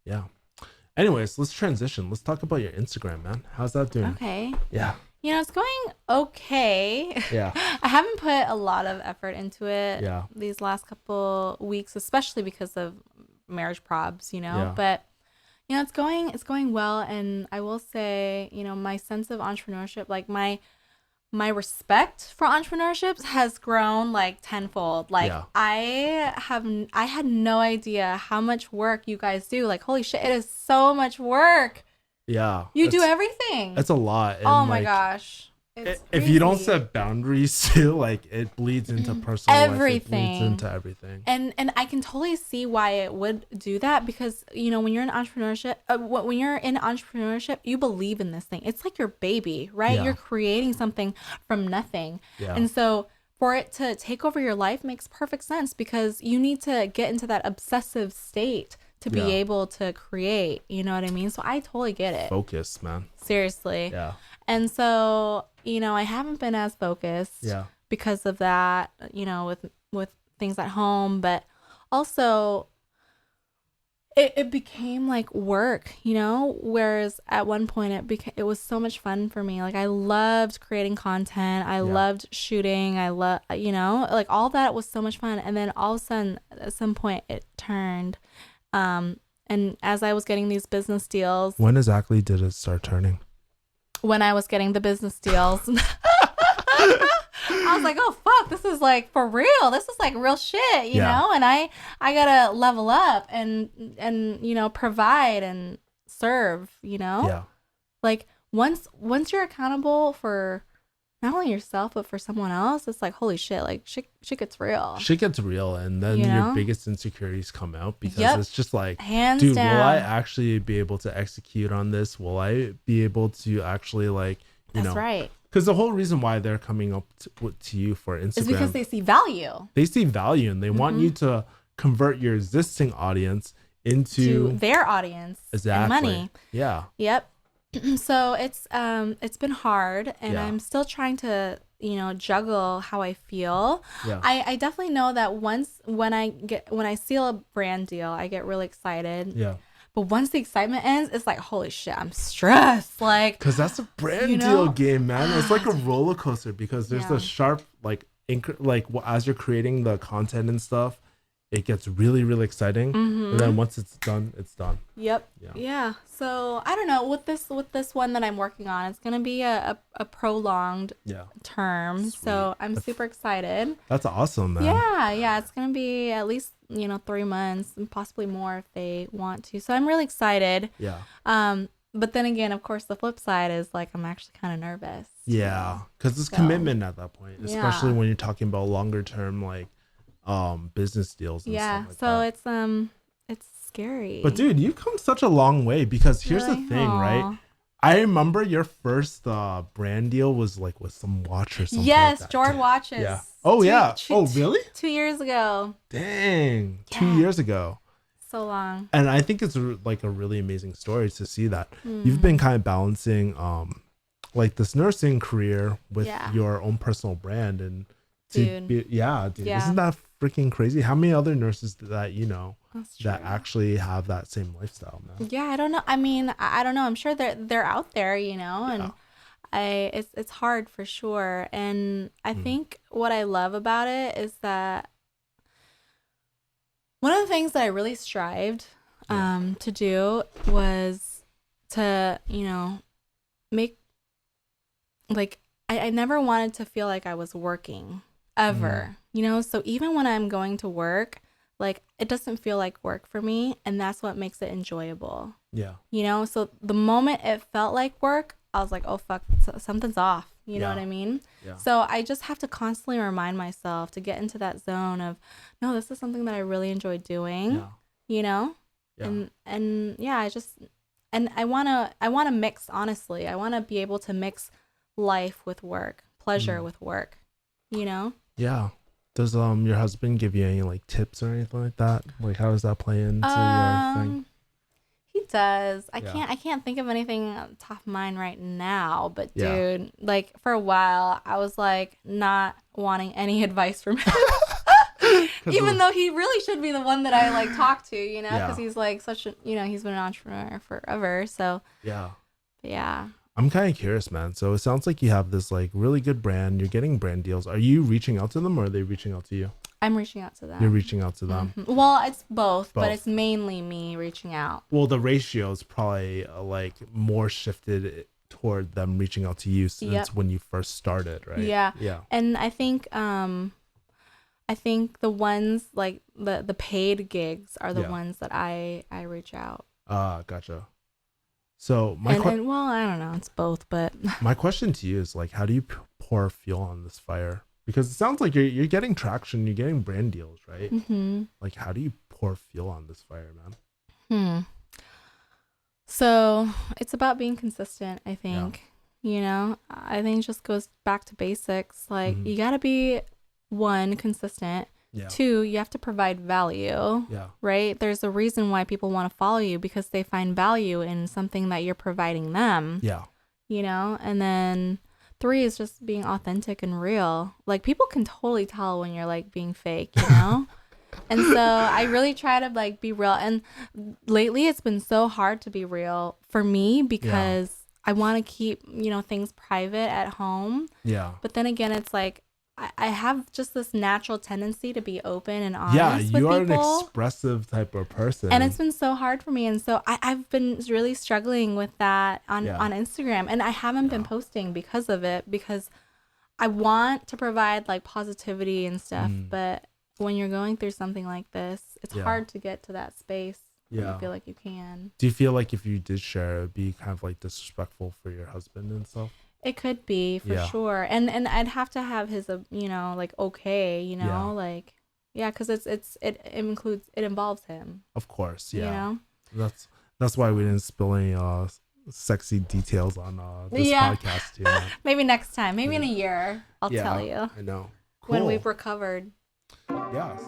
Yeah. Anyways, let's transition. Let's talk about your Instagram, man. How's that doing? Okay. Yeah. It's going okay. Yeah. I haven't put a lot of effort into it Yeah. these last couple weeks, especially because of marriage probs, Yeah. but it's going well, and I will say, my sense of entrepreneurship, like my respect for entrepreneurships has grown like tenfold. Like Yeah. I had no idea how much work you guys do. Like holy shit, it is so much work. Yeah. You do everything. It's a lot. Oh And my like gosh. It's if you don't crazy. set boundaries too, like it bleeds into personal life. It bleeds Everything. into everything. And I can totally see why it would do that, because when you're in entrepreneurship, you believe in this thing. It's like your baby, right? Yeah. You're creating something from nothing. Yeah. And so for it to take over your life makes perfect sense, because you need to get into that obsessive state to be Yeah. able to create, you know what I mean? So I totally get it. Focus, man. Seriously. Yeah. And so, I haven't been as focused Yeah. because of that, with things at home, but also it became like work, whereas at one point it was so much fun for me. Like I loved creating content. I loved shooting. I love, like all that was so much fun. And then all of a sudden at some point it turned, and as I was getting these business deals, When exactly did it start turning? when I was getting the business deals, I was like, oh fuck, this is like for real. This is like real shit, And I gotta level up and provide and serve, Yeah. Like once you're accountable for not only yourself but for someone else, it's like holy shit, like shit gets real. Shit gets real, and then your biggest insecurities come out because it's just like, hands dude, down. will I actually be able to execute on this? Will I be able to actually like, That's right. Because the whole reason why they're coming up to you for Instagram is because they see value. They see value, and they want you to convert your existing audience into to their audience exactly and money. Yeah. Yep. So it's been hard, and Yeah. I'm still trying to juggle how I feel. Yeah. I definitely know that when I seal a brand deal, I get really excited. Yeah. But once the excitement ends, it's like holy shit, I'm stressed. Like, Because that's a brand deal game, man. It's like a roller coaster, because there's the sharp as you're creating the content and stuff, it gets really, really exciting. And then once it's done, it's done. Yep. Yeah. Yeah. So I don't know, with this one that I'm working on, it's gonna be a prolonged Yeah. term. So I'm super excited. That's awesome, man. Yeah. It's gonna be at least 3 months and possibly more if they want to. So I'm really excited. Yeah. But then again, of course, the flip side is like I'm actually kind of nervous. Yeah. Because it's So, commitment at that point, especially yeah. when you're talking about longer term, like business deals and Yeah. stuff like So that. it's scary. But dude, you've come such a long way, because here's Really? the thing, right? Aw. I remember your first brand deal was like with some watch or something. Yes, like that. Jordan watches. Yeah. Oh, yeah. Oh, really? 2 years ago. Dang. Yeah. 2 years ago. So long. And I think it's like a really amazing story to see that Hmm. you've been kind of balancing like this nursing career with Yeah. your own personal brand, and to Dude. be, dude. Yeah. Isn't that freaking crazy? How many other nurses that That's that true. actually have that same lifestyle, man? Yeah, I don't know. I mean, I don't know. I'm sure they're out there, and it's hard for sure. And I think what I love about it is that one of the things that I really strived to do was to, make, like, I never wanted to feel like I was working ever, so even when I'm going to work, like it doesn't feel like work for me, and that's what makes it enjoyable. Yeah. So the moment it felt like work, I was like, oh fuck, something's off. You know what I mean? Yeah. So I just have to constantly remind myself to get into that zone of, no, this is something that I really enjoy doing. Yeah. And yeah, I wanna mix, honestly. I wanna be able to mix life with work, pleasure with work, Yeah. Does your husband give you any like tips or anything like that? Like how does that play into your thing? He does. I Yeah. can't think of anything on the top of mind right now, but Yeah. dude, like for a while I was like not wanting any advice from him. Even though he really should be the one that I like talk to, you know, because Yeah. he's like such a, you know, he's been an entrepreneur forever. So Yeah. yeah. I'm kind of curious, man. So it sounds like you have this like really good brand. You're getting brand deals. Are you reaching out to them or are they reaching out to you? I'm reaching out to them. You're reaching out to them. Mhm. Well, it's both, but Both. it's mainly me reaching out. Well, the ratio is probably like more shifted toward them reaching out to you since when you first started, right? Yeah. Yeah. And I think the ones like the paid gigs are the ones that I reach out. Gotcha. So and well, I don't know, it's both, but my question to you is like, how do you pour fuel on this fire? Because it sounds like you're getting traction, you're getting brand deals, right? Mm-hmm. Like, how do you pour fuel on this fire, man? So it's about being consistent, I think. Yeah. You know, I think it just goes back to basics. Like, you got to be, one, consistent. Yeah. Two, you have to provide value. Yeah. Right? There's a reason why people want to follow you, because they find value in something that you're providing them. Yeah. You know? And then three is just being authentic and real. Like, people can totally tell when you're like being fake, you know? And so I really try to like be real. And lately it's been so hard to be real for me because I want to keep, you know, things private at home. Yeah. But then again, it's like I have just this natural tendency to be open and honest with people. Yeah, you are an expressive type of person. And it's been so hard for me. And so I've been really struggling with that on Instagram. And I haven't been posting because of it, because I want to provide like positivity and stuff. But when you're going through something like this, it's hard to get to that space where you feel like you can. Do you feel like if you did share, it would be kind of like disrespectful for your husband and stuff? It could be, for sure. And I'd have to have his, you know, like, okay, you know, like, because it involves him. Of course, yeah. You know? That's why we didn't spill any sexy details on this podcast. You know? Maybe next time. Maybe in a year, I'll tell you. I know. Cool. When we've recovered. Yes.